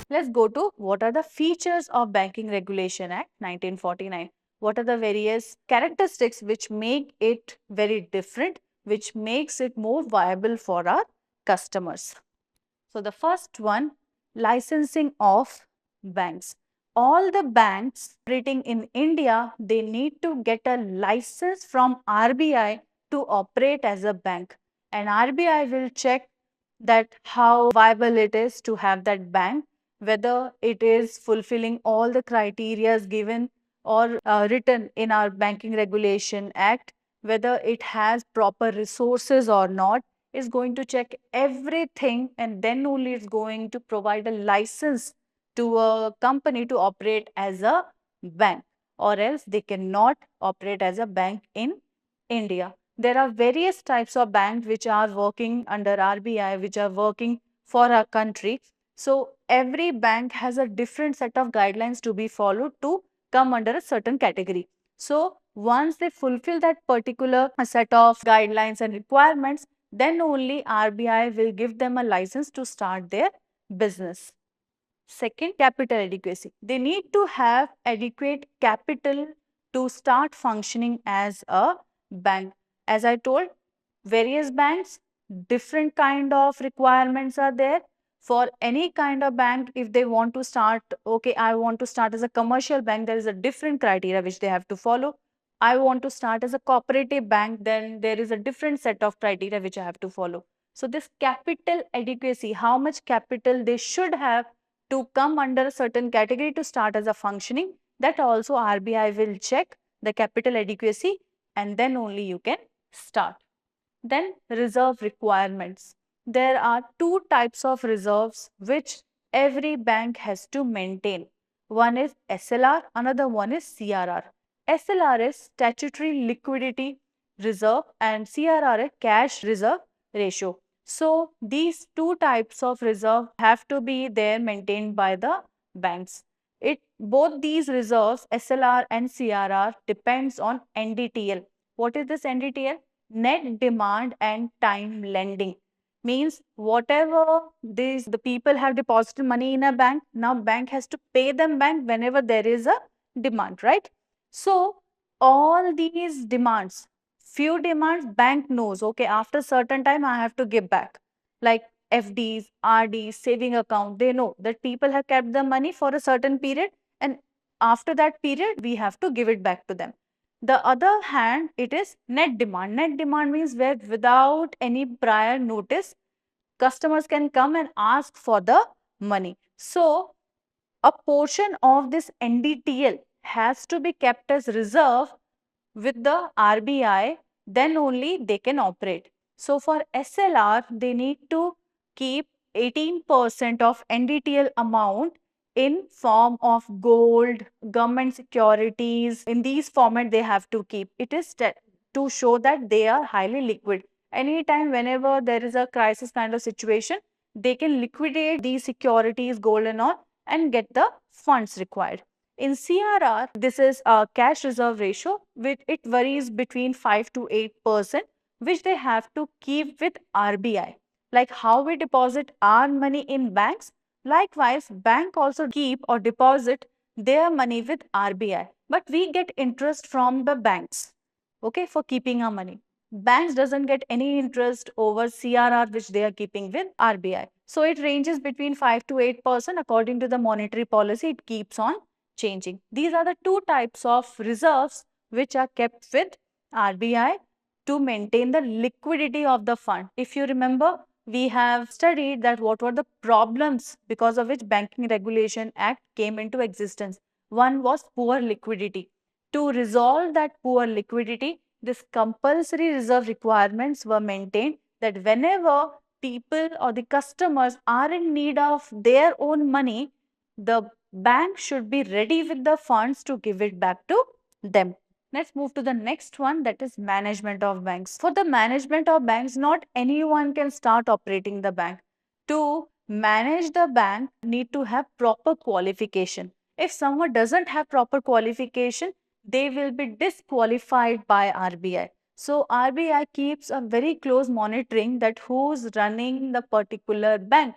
Let's go to what are the features of Banking Regulation Act 1949. What are the various characteristics which make it very different, which makes it more viable for our customers. So the first one, licensing of banks. All the banks operating in India, they need to get a license from RBI to operate as a bank. And RBI will check that how viable it is to have that bank, whether it is fulfilling all the criteria given or written in our Banking Regulation Act, whether it has proper resources or not, is going to check everything, and then only it's going to provide a license to a company to operate as a bank, or else they cannot operate as a bank in India. There are various types of banks which are working under RBI, which are working for our country. So every bank has a different set of guidelines to be followed to come under a certain category. So once they fulfill that particular set of guidelines and requirements, then only RBI will give them a license to start their business. Second, capital adequacy. They need to have adequate capital to start functioning as a bank. As I told, various banks, different kind of requirements are there. For any kind of bank, if they want to start, okay, I want to start as a commercial bank, there is a different criteria which they have to follow. I want to start as a cooperative bank, then there is a different set of criteria which I have to follow. So this capital adequacy, how much capital they should have to come under a certain category to start as a functioning, that also RBI will check the capital adequacy, and then only you can start. Then reserve requirements. There are two types of reserves which every bank has to maintain. One is SLR, another one is CRR. SLR is statutory liquidity reserve and CRR is cash reserve ratio. So these two types of reserve have to be there maintained by the banks. Both these reserves, SLR and CRR, depends on NDTL. What is this NDTL? Net demand and time lending. Means whatever the people have deposited money in a bank, now bank has to pay them back whenever there is a demand, right? So all these demands, few demands bank knows, okay, after certain time I have to give back, like FDs, RDs, saving account. They know that people have kept the money for a certain period, and after that period we have to give it back to them. The other hand, it is net demand. Net demand means where without any prior notice, customers can come and ask for the money. So a portion of this NDTL has to be kept as reserve with the RBI, then only they can operate. So for SLR, they need to keep 18% of NDTL amount in form of gold, government securities. In these format, they have to keep. It is to show that they are highly liquid. Anytime, whenever there is a crisis kind of situation, they can liquidate these securities, gold and all, and get the funds required. In CRR, this is a cash reserve ratio, which it varies between 5 to 8%, which they have to keep with RBI. Like how we deposit our money in banks, likewise, bank also keep or deposit their money with RBI. But we get interest from the banks, okay, for keeping our money. Banks doesn't get any interest over CRR which they are keeping with RBI. So it ranges between 5 to 8% according to the monetary policy. It keeps on changing. These are the two types of reserves which are kept with RBI to maintain the liquidity of the fund. If you remember, we have studied that what were the problems because of which Banking Regulation Act came into existence. One was poor liquidity. To resolve that poor liquidity, this compulsory reserve requirements were maintained that whenever people or the customers are in need of their own money, the bank should be ready with the funds to give it back to them. Let's move to the next one, that is management of banks. For the management of banks, not anyone can start operating the bank. To manage the bank, need to have proper qualification. If someone doesn't have proper qualification, they will be disqualified by RBI. So RBI keeps a very close monitoring that who's running the particular bank,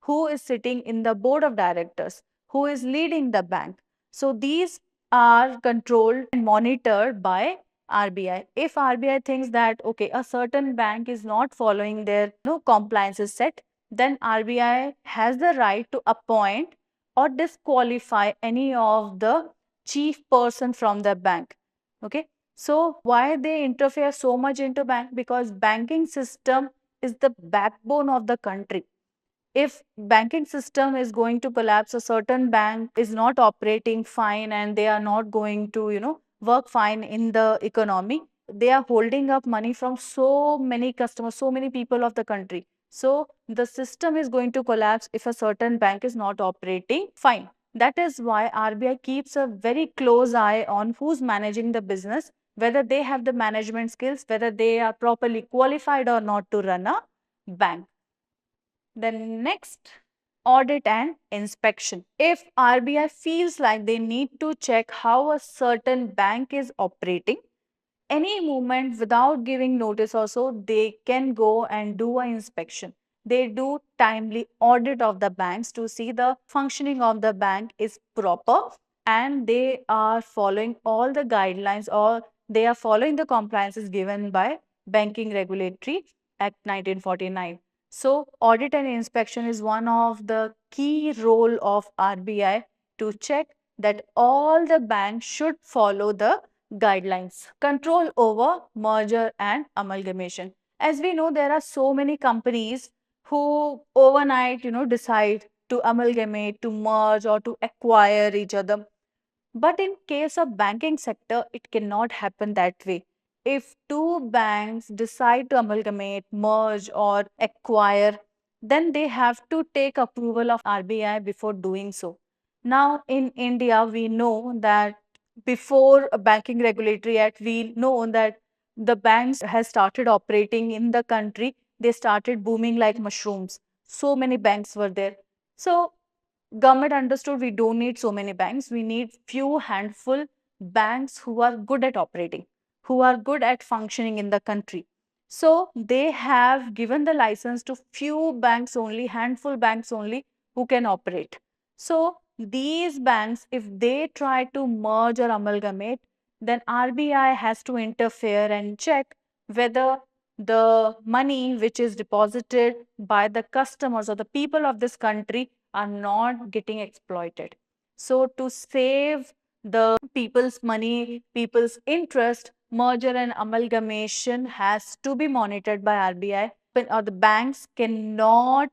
who is sitting in the board of directors, who is leading the bank. So these are controlled and monitored by RBI. If RBI thinks that okay, a certain bank is not following their compliances set, then RBI has the right to appoint or disqualify any of the chief person from the bank. Okay, so why they interfere so much into bank? Because banking system is the backbone of the country. If banking system is going to collapse, a certain bank is not operating fine and they are not going to work fine in the economy, they are holding up money from so many customers, so many people of the country. So the system is going to collapse if a certain bank is not operating fine. That is why RBI keeps a very close eye on who's managing the business, whether they have the management skills, whether they are properly qualified or not to run a bank. Then next, audit and inspection. If RBI feels like they need to check how a certain bank is operating, any movement without giving notice also, they can go and do an inspection. They do timely audit of the banks to see the functioning of the bank is proper and they are following all the guidelines, or they are following the compliances given by Banking Regulatory Act 1949. So audit and inspection is one of the key role of RBI to check that all the banks should follow the guidelines. Control over merger and amalgamation. As we know, there are so many companies who overnight, decide to amalgamate, to merge, or to acquire each other. But in case of banking sector, it cannot happen that way. If two banks decide to amalgamate, merge, or acquire, then they have to take approval of RBI before doing so. Now, in India, we know that before a Banking Regulatory Act, we know that the banks has started operating in the country. They started booming like mushrooms. So many banks were there. So government understood we don't need so many banks. We need few handful banks who are good at operating, who are good at functioning in the country. So they have given the license to few banks only, handful banks only who can operate. So these banks, if they try to merge or amalgamate, then RBI has to interfere and check whether the money which is deposited by the customers or the people of this country are not getting exploited. So to save the people's money, people's interest, merger and amalgamation has to be monitored by RBI, or the banks cannot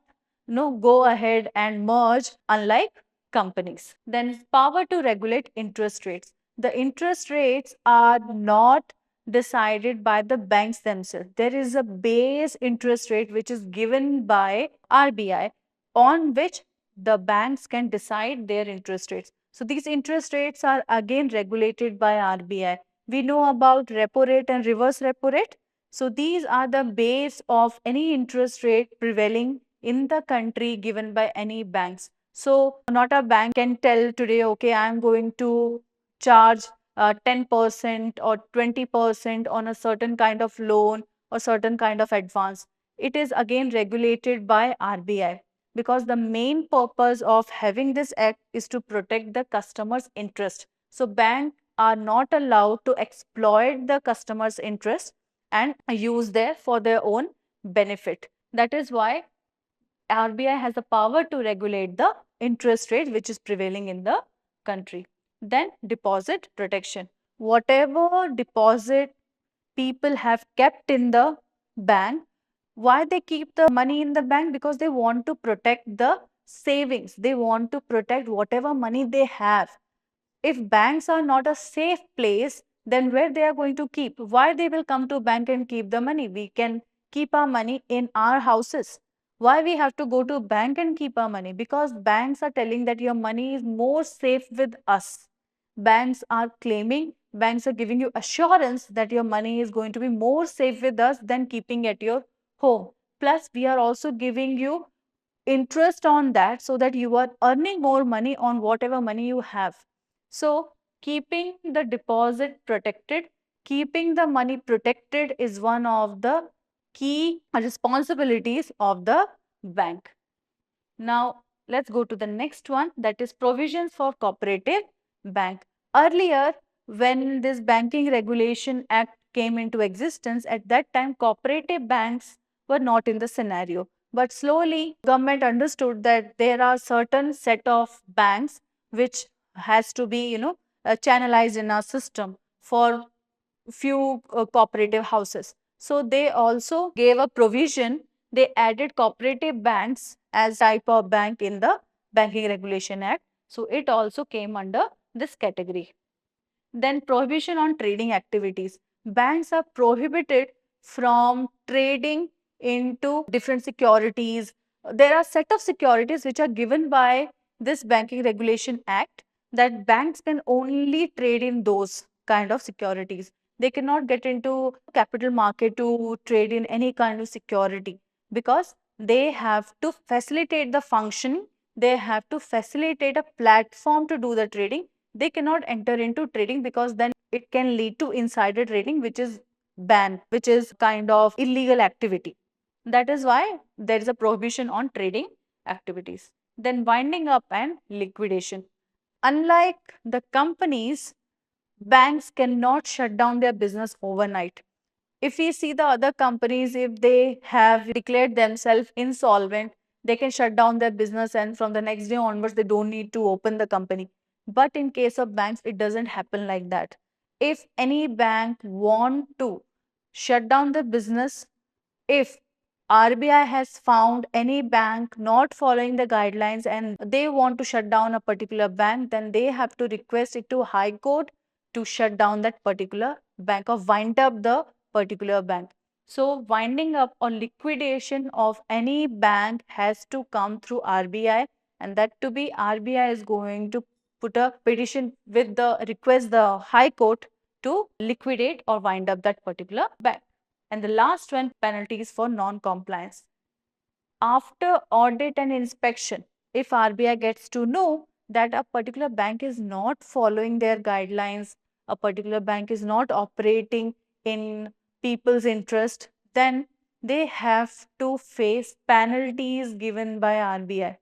go ahead and merge unlike companies. Then power to regulate interest rates. The interest rates are not decided by the banks themselves. There is a base interest rate which is given by RBI on which the banks can decide their interest rates. So these interest rates are again regulated by RBI. We know about repo rate and reverse repo rate. So these are the base of any interest rate prevailing in the country given by any banks. So not a bank can tell today, okay, I am going to charge 10% or 20% on a certain kind of loan or certain kind of advance. It is again regulated by RBI, because the main purpose of having this act is to protect the customer's interest. So banks are not allowed to exploit the customer's interest and use there for their own benefit. That is why RBI has the power to regulate the interest rate which is prevailing in the country. Then deposit protection. Whatever deposit people have kept in the bank, why they keep the money in the bank? Because they want to protect the savings. They want to protect whatever money they have. If banks are not a safe place, then where they are going to keep? Why they will come to bank and keep the money? We can keep our money in our houses. Why we have to go to bank and keep our money? Because banks are telling that your money is more safe with us. Banks are claiming, banks are giving you assurance that your money is going to be more safe with us than keeping at your home. Plus, we are also giving you interest on that so that you are earning more money on whatever money you have. So, keeping the deposit protected, keeping the money protected is one of the key responsibilities of the bank. Now, let's go to the next one, that is provisions for cooperative bank. Earlier, when this Banking Regulation Act came into existence, at that time cooperative banks were not in the scenario. But slowly, government understood that there are certain set of banks which has to be, channelized in our system for few cooperative houses. So they also gave a provision. They added cooperative banks as type of bank in the Banking Regulation Act. So it also came under this category. Then prohibition on trading activities. Banks are prohibited from trading into different securities. There are set of securities which are given by this Banking Regulation Act, that banks can only trade in those kind of securities. They cannot get into capital market to trade in any kind of security, because they have to facilitate the functioning, they have to facilitate a platform to do the trading. They cannot enter into trading, because then it can lead to insider trading, which is banned, which is kind of illegal activity. That is why there is a prohibition on trading activities. Then winding up and liquidation. Unlike the companies, banks cannot shut down their business overnight. If we see the other companies, if they have declared themselves insolvent, they can shut down their business and from the next day onwards, they don't need to open the company. But in case of banks, it doesn't happen like that. If any bank want to shut down the business, if RBI has found any bank not following the guidelines and they want to shut down a particular bank, then they have to request it to High Court to shut down that particular bank or wind up the particular bank. So, winding up or liquidation of any bank has to come through RBI, and that to be RBI is going to put a petition with the request the High Court to liquidate or wind up that particular bank. And the last one, penalties for non-compliance. After audit and inspection, if RBI gets to know that a particular bank is not following their guidelines, a particular bank is not operating in people's interest, then they have to face penalties given by RBI.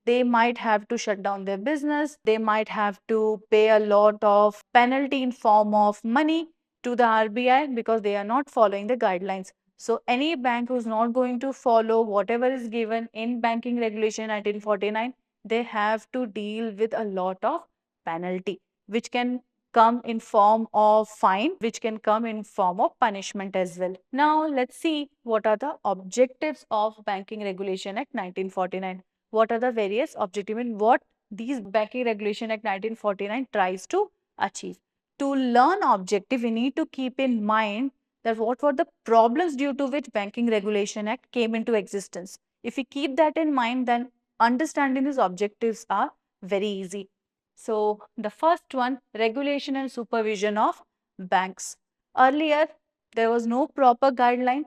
They might have to shut down their business, they might have to pay a lot of penalty in form of money to the RBI because they are not following the guidelines. So any bank who's not going to follow whatever is given in Banking Regulation 1949, they have to deal with a lot of penalty, which can come in form of fine, which can come in form of punishment as well. Now let's see what are the objectives of Banking Regulation Act 1949. What are the various objectives and what these Banking Regulation Act 1949 tries to achieve. To learn objective, we need to keep in mind that what were the problems due to which Banking Regulation Act came into existence. If we keep that in mind, then understanding these objectives are very easy. So the first one, regulation and supervision of banks. Earlier, there was no proper guideline.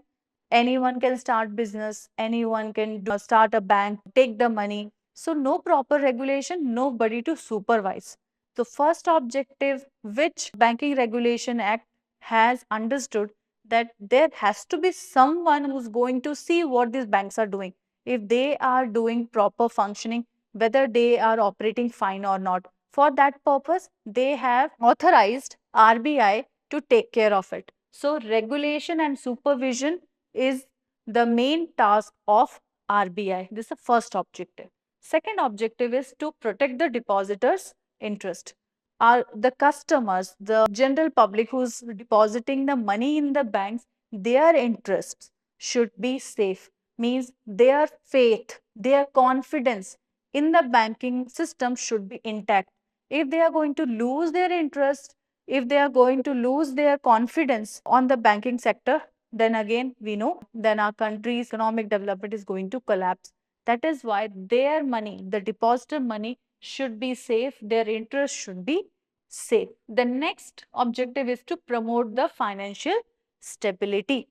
Anyone can start business, anyone can start a bank, take the money. So no proper regulation, nobody to supervise. The first objective which Banking Regulation Act has understood, that there has to be someone who's going to see what these banks are doing. If they are doing proper functioning, whether they are operating fine or not. For that purpose, they have authorized RBI to take care of it. So regulation and supervision is the main task of RBI. This is the first objective. Second objective is to protect the depositors' interest. Are the customers, the general public who's depositing the money in the banks, their interests should be safe. Means their faith, their confidence in the banking system should be intact. If they are going to lose their interest, if they are going to lose their confidence on the banking sector, then again we know then our country's economic development is going to collapse. That is why their money, the depositor money, should be safe, their interest should be safe. The next objective is to promote the financial stability.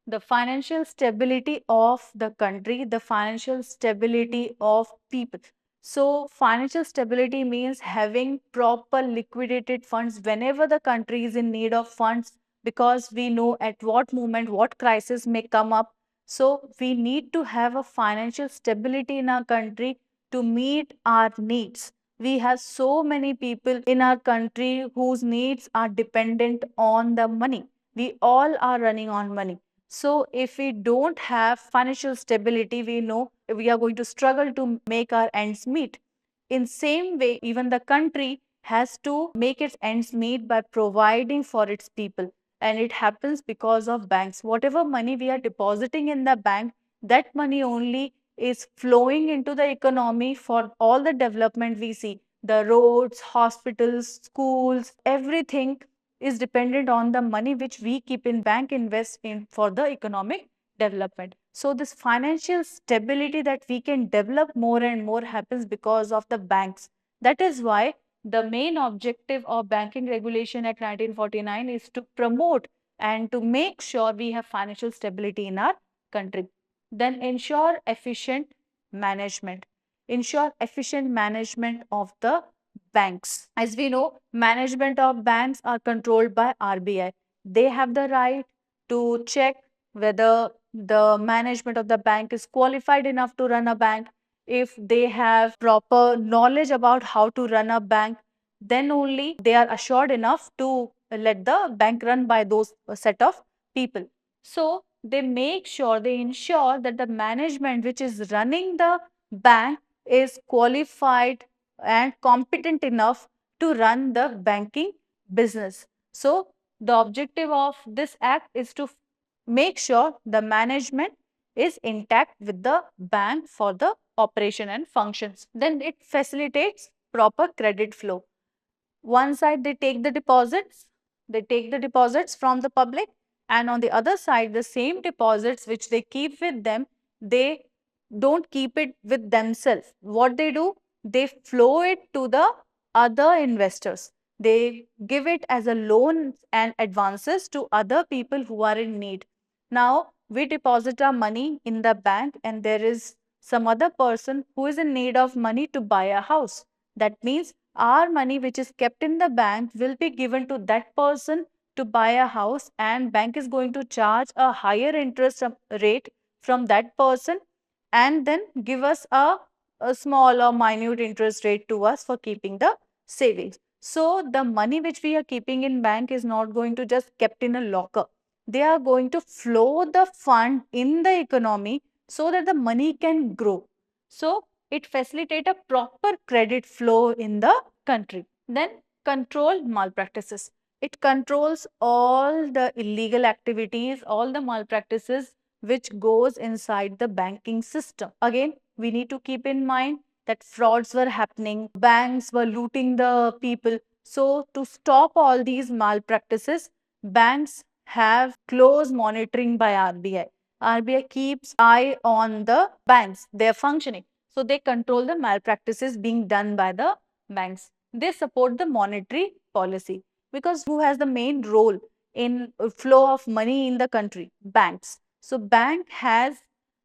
The financial stability of the country, the financial stability of people. So, financial stability means having proper liquidated funds whenever the country is in need of funds, because we know at what moment what crisis may come up. So we need to have a financial stability in our country to meet our needs. We have so many people in our country whose needs are dependent on the money. We all are running on money. So if we don't have financial stability, we know we are going to struggle to make our ends meet. In same way, even the country has to make its ends meet by providing for its people. And it happens because of banks. Whatever money we are depositing in the bank, that money only is flowing into the economy for all the development we see. The roads, hospitals, schools, everything is dependent on the money which we keep in bank, invest in for the economic development. So this financial stability that we can develop more and more happens because of the banks. That is why the main objective of Banking Regulation Act 1949 is to promote and to make sure we have financial stability in our country. Then ensure efficient management. Ensure efficient management of the banks. As we know, management of banks are controlled by RBI. They have the right to check whether the management of the bank is qualified enough to run a bank. If they have proper knowledge about how to run a bank, then only they are assured enough to let the bank run by those set of people. So they make sure, they ensure that the management which is running the bank is qualified and competent enough to run the banking business. So the objective of this act is to make sure the management is intact with the bank for the operation and functions. Then it facilitates proper credit flow. One side they take the deposits from the public, and on the other side the same deposits which they keep with them, they don't keep it with themselves. What they do, they flow it to the other investors. They give it as a loan and advances to other people who are in need. Now we deposit our money in the bank and there is some other person who is in need of money to buy a house. That means our money which is kept in the bank will be given to that person to buy a house, and bank is going to charge a higher interest rate from that person and then give us a small or minute interest rate to us for keeping the savings. So the money which we are keeping in bank is not going to just kept in a locker. They are going to flow the fund in the economy so that the money can grow. So it facilitate a proper credit flow in the country. Then control malpractices. It controls all the illegal activities, all the malpractices which goes inside the banking system. Again, we need to keep in mind that frauds were happening, banks were looting the people. So to stop all these malpractices, banks have close monitoring by RBI. RBI keeps eye on the banks, their functioning. So they control the malpractices being done by the banks. They support the monetary policy because who has the main role in flow of money in the country? Banks. So bank has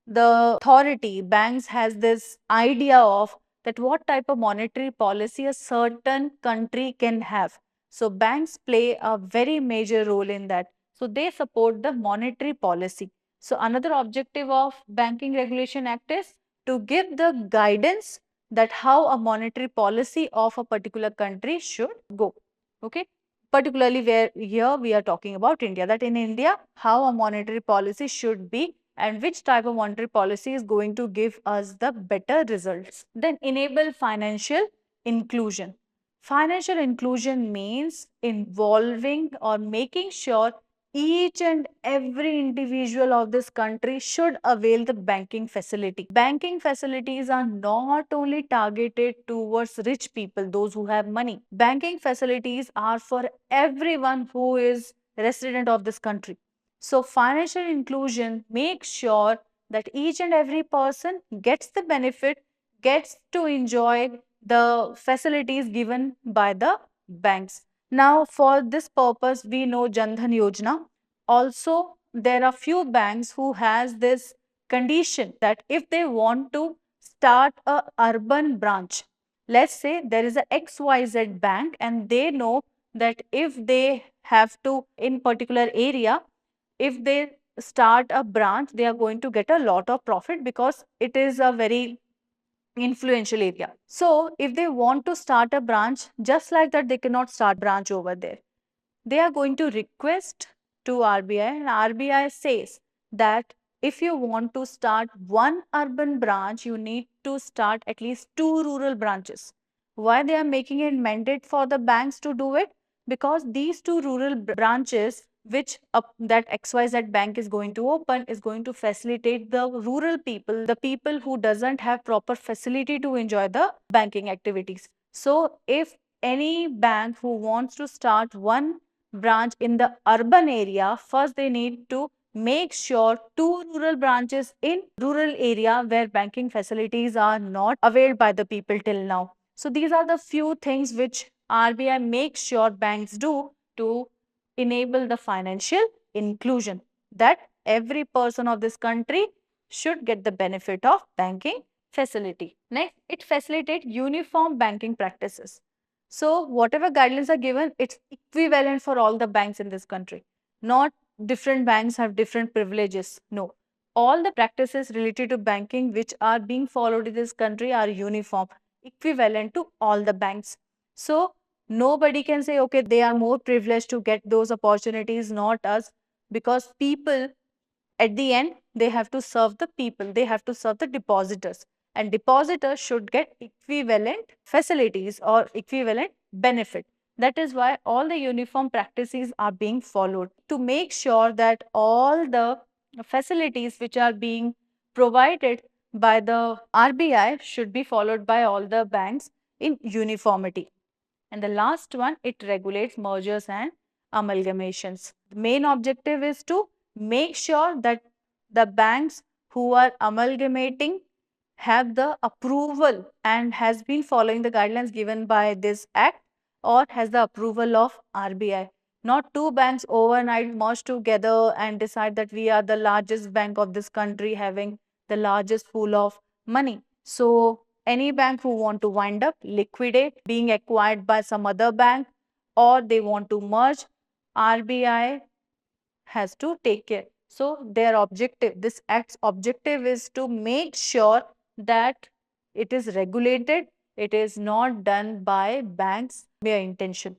the authority, banks has this idea of that what type of monetary policy a certain country can have. So banks play a very major role in that. So they support the monetary policy. So another objective of Banking Regulation Act is to give the guidance that how a monetary policy of a particular country should go. Okay. Particularly where here we are talking about India, that in India, how a monetary policy should be and which type of monetary policy is going to give us the better results. Then enable financial inclusion. Financial inclusion means involving or making sure each and every individual of this country should avail the banking facility. Banking facilities are not only targeted towards rich people, those who have money. Banking facilities are for everyone who is resident of this country. So financial inclusion makes sure that each and every person gets the benefit, gets to enjoy the facilities given by the banks. Now, for this purpose, we know Jan Dhan Yojana. Also, there are few banks who has this condition that if they want to start a urban branch, let's say there is a XYZ bank and they know that if they have to in particular area, if they start a branch, they are going to get a lot of profit because it is a very influential area. So if they want to start a branch, just like that, they cannot start branch over there. They are going to request to RBI, and RBI says that if you want to start one urban branch, you need to start at least two rural branches. Why they are making it mandate for the banks to do it? Because these two rural branches which that XYZ bank is going to open is going to facilitate the rural people, the people who doesn't have proper facility to enjoy the banking activities. So if any bank who wants to start one branch in the urban area, first they need to make sure two rural branches in rural area where banking facilities are not availed by the people till now. So these are the few things which RBI makes sure banks do to enable the financial inclusion, that every person of this country should get the benefit of banking facility. Next, it facilitates uniform banking practices. So whatever guidelines are given, it's equivalent for all the banks in this country. Not different banks have different privileges. No. All the practices related to banking which are being followed in this country are uniform, equivalent to all the banks. So nobody can say, okay, they are more privileged to get those opportunities, not us, because people at the end they have to serve the people, they have to serve the depositors, and depositors should get equivalent facilities or equivalent benefit. That is why all the uniform practices are being followed to make sure that all the facilities which are being provided by the RBI should be followed by all the banks in uniformity. And the last one, it regulates mergers and amalgamations. The main objective is to make sure that the banks who are amalgamating have the approval and has been following the guidelines given by this act or has the approval of RBI. Not two banks overnight merge together and decide that we are the largest bank of this country having the largest pool of money. So any bank who want to wind up, liquidate, being acquired by some other bank, or they want to merge, RBI has to take care. So their objective, this act's objective is to make sure that it is regulated, it is not done by banks' mere intention.